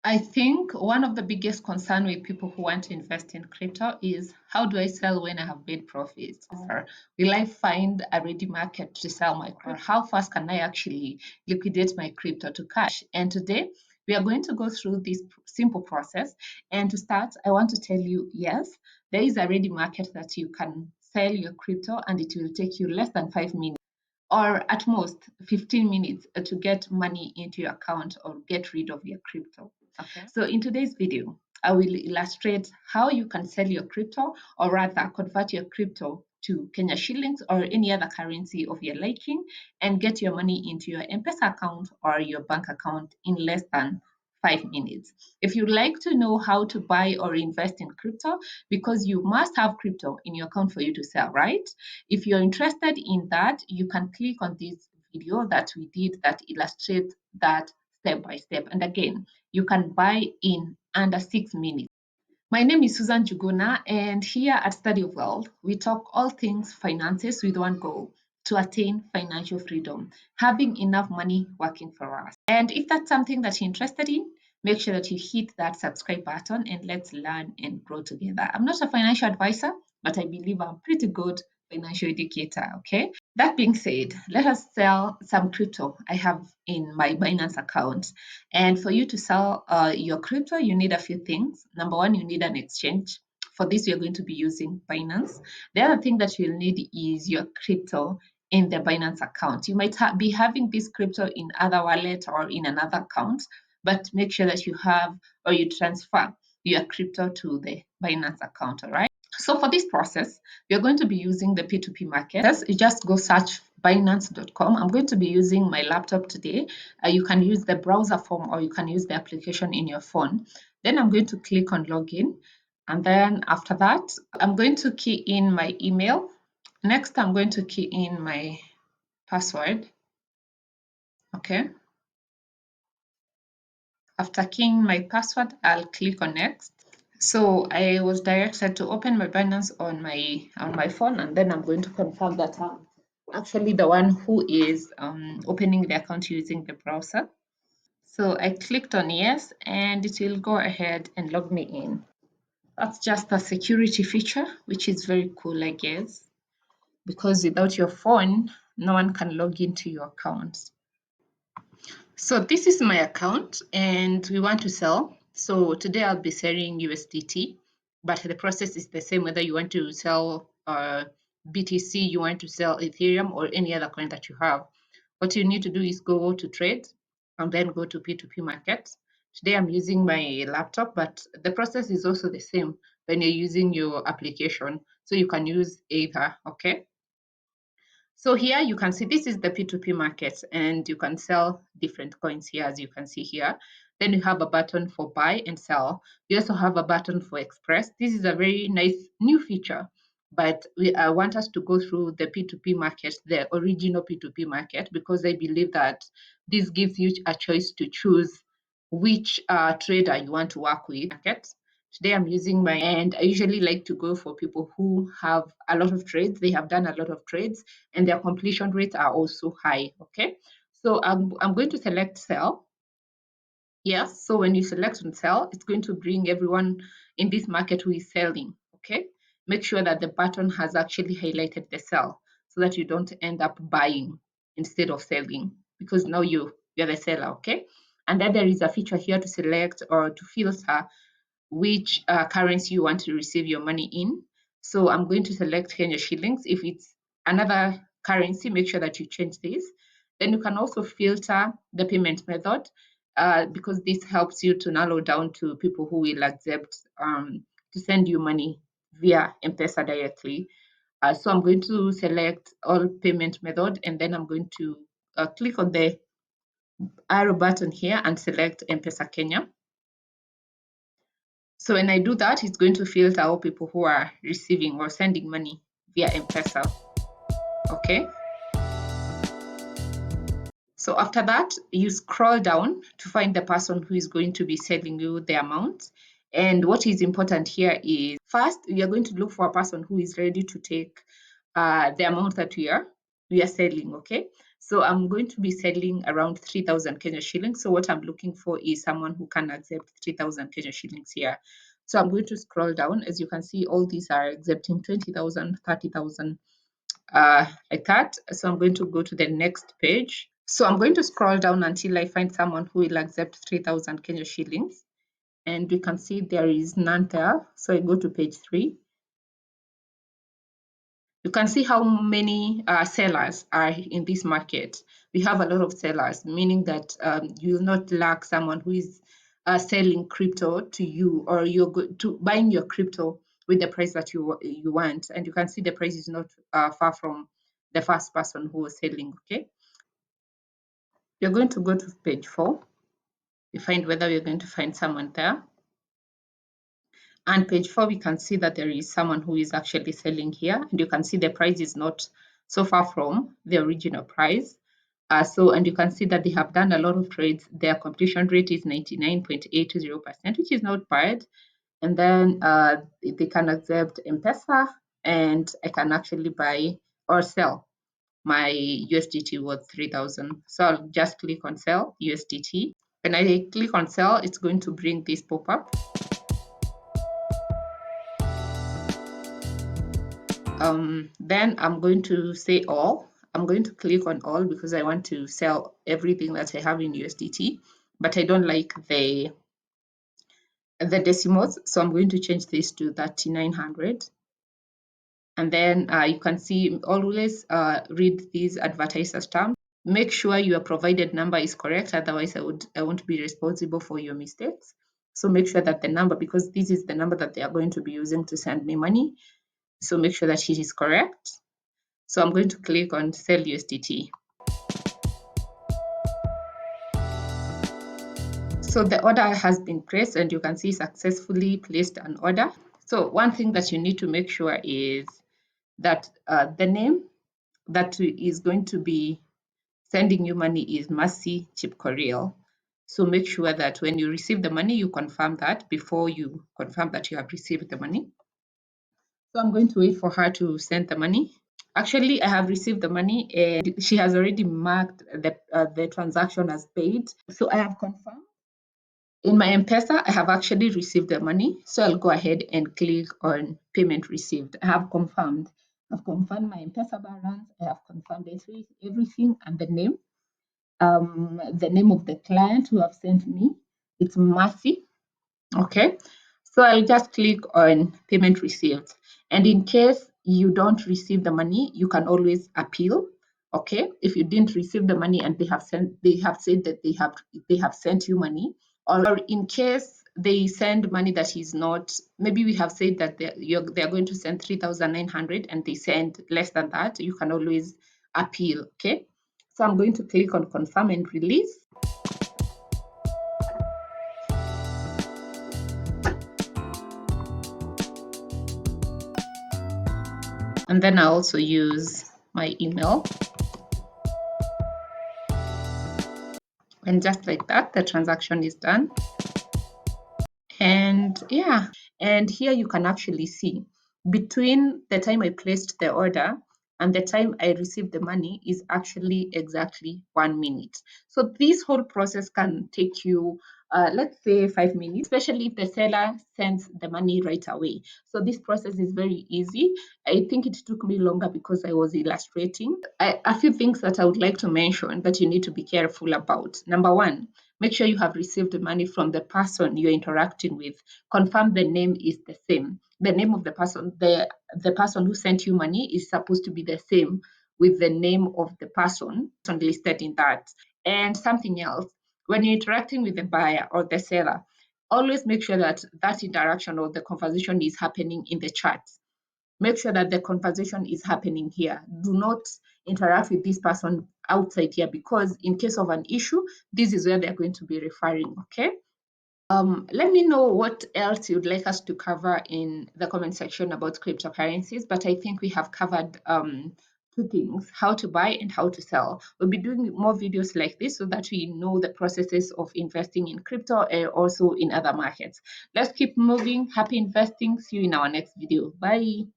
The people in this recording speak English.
I think one of the biggest concern with people who want to invest in crypto is how do I sell when I have made profits? Or will I find a ready market to sell my crypto? Or how fast can I actually liquidate my crypto to cash? And today we are going to go through this simple process. And to start, I want to tell you, yes, there is a ready market that you can sell your crypto and it will take you less than 5 minutes or at most 15 minutes to get money into your account or get rid of your crypto. Okay. So in today's video, I will illustrate how you can sell your crypto or rather convert your crypto to Kenya shillings or any other currency of your liking and get your money into your M-Pesa account or your bank account in less than 5 minutes. If you'd like to know how to buy or invest in crypto, because you must have crypto in your account for you to sell, right? If you're interested in that, you can click on this video that we did that illustrates that step by step. And again, you can buy in under 6 minutes. My name is Susan Juguna, and here at Study of Wealth, we talk all things finances with one goal to attain financial freedom, having enough money working for us. And if that's something that you're interested in, make sure that you hit that subscribe button and let's learn and grow together. I'm not a financial advisor, but I believe I'm pretty good financial educator. Okay. That being said, let us sell some crypto I have in my Binance account. And for you to sell your crypto, you need a few things. Number one, you need an exchange. For this, you're going to be using Binance. The other thing that you'll need is your crypto in the Binance account. You might be having this crypto in other wallet or in another account, but make sure that you have or you transfer your crypto to the Binance account, all right? So for this process, we are going to be using the P2P market. You just go search Binance.com. I'm going to be using my laptop today. You can use the browser form or you can use the application in your phone. Then I'm going to click on login. And then after that, I'm going to key in my email. Next, I'm going to key in my password. Okay. After keying my password, I'll click on next. So I was directed to open my Binance on my phone, and then I'm going to confirm that I'm actually the one who is opening the account using the browser. So I clicked on yes, and it will go ahead and log me in. That's just a security feature, which is very cool, I guess, because without your phone, no one can log into your account. So this is my account and we want to sell. So today I'll be selling USDT, but the process is the same whether you want to sell BTC, you want to sell Ethereum or any other coin that you have. What you need to do is go to trade and then go to P2P market. Today I'm using my laptop, but the process is also the same when you're using your application. So you can use either, okay? So here you can see this is the P2P market and you can sell different coins here as you can see here. Then you have a button for buy and sell. You also have a button for express. This is a very nice new feature, but I want us to go through the P2P market, the original P2P market, because I believe that this gives you a choice to choose which trader you want to work with. Today I'm using my, and I usually like to go for people who have a lot of trades. They have done a lot of trades and their completion rates are also high, okay? So I'm going to select sell. Yes, so when you select on sell, it's going to bring everyone in this market who is selling, okay? Make sure that the button has actually highlighted the sell so that you don't end up buying instead of selling because now you're the seller, okay? And then there is a feature here to select or to filter which currency you want to receive your money in. So I'm going to select Kenyan Shillings. If it's another currency, make sure that you change this. Then you can also filter the payment method because this helps you to narrow down to people who will accept to send you money via M-Pesa directly. So I'm going to select all payment method and then I'm going to click on the arrow button here and select M-Pesa Kenya. So when I do that, it's going to filter all people who are receiving or sending money via M-Pesa. Okay. So after that, you scroll down to find the person who is going to be sending you the amount. And what is important here is first, we are going to look for a person who is ready to take the amount that we are selling. Okay. So I'm going to be selling around 3,000 Kenya shillings. So what I'm looking for is someone who can accept 3,000 Kenya shillings here. So I'm going to scroll down. As you can see, all these are accepting 20,000, 30,000, like that. So I'm going to go to the next page. So I'm going to scroll down until I find someone who will accept 3,000 Kenya shillings. And we can see there is none there. So I go to page 3. You can see how many sellers are in this market. We have a lot of sellers, meaning that you will not lack someone who is selling crypto to you, or you're to buying your crypto with the price that you want. And you can see the price is not far from the first person who was selling. Okay, you're going to go to page 4. You find whether you're going to find someone there. And page 4, we can see that there is someone who is actually selling here. And you can see the price is not so far from the original price. And you can see that they have done a lot of trades. Their completion rate is 99.80%, which is not bad. And then they can accept M-Pesa, and I can actually buy or sell my USDT worth 3,000. So I'll just click on sell USDT. When I click on sell, it's going to bring this pop-up. Then I'm going to say all. I'm going to click on all because I want to sell everything that I have in USDT, but I don't like the decimals. So I'm going to change this to 3,900. And then you can see always read these advertisers terms. Make sure your provided number is correct. Otherwise, I won't be responsible for your mistakes. So make sure that the number, because this is the number that they are going to be using to send me money. So make sure that it is correct. So I'm going to click on sell USDT. So the order has been placed, and you can see successfully placed an order. So one thing that you need to make sure is that the name that is going to be sending you money is Mercy Chip Coriel. So make sure that when you receive the money, you confirm that before you confirm that you have received the money. So I'm going to wait for her to send the money. Actually, I have received the money, and she has already marked the transaction as paid. So I have confirmed. In my M-Pesa, I have actually received the money. So I'll go ahead and click on payment received. I have confirmed. I've confirmed my M-Pesa balance. I have confirmed everything, and the name of the client who have sent me. It's Mercy. Okay. So I'll just click on payment received. And in case you don't receive the money, you can always appeal. Okay. If you didn't receive the money and they have said that they have sent you money, or in case they send money that is not, maybe we have said that they're going to send 3,900 and they send less than that, you can always appeal. Okay. So I'm going to click on confirm and release. And then I also use my email. And just like that, the transaction is done. And yeah, and here you can actually see between the time I placed the order and the time I received the money is actually exactly 1 minute. So this whole process can take you, let's say 5 minutes, especially if the seller sends the money right away. So this process is very easy. I think it took me longer because I was illustrating. A few things that I would like to mention that you need to be careful about. Number one, make sure you have received the money from the person you're interacting with. Confirm the name is the same. The name of the person, the person who sent you money is supposed to be the same with the name of the person listed in that. And something else, when you're interacting with the buyer or the seller, always make sure that that interaction or the conversation is happening in the chat. Make sure that the conversation is happening here. Do not interact with this person outside here, because in case of an issue, this is where they're going to be referring, okay? Let me know what else you'd like us to cover in the comment section about cryptocurrencies, but I think we have covered two things: how to buy and how to sell. We'll be doing more videos like this so that we know the processes of investing in crypto and also in other markets. Let's keep moving. Happy investing. See you in our next video. Bye.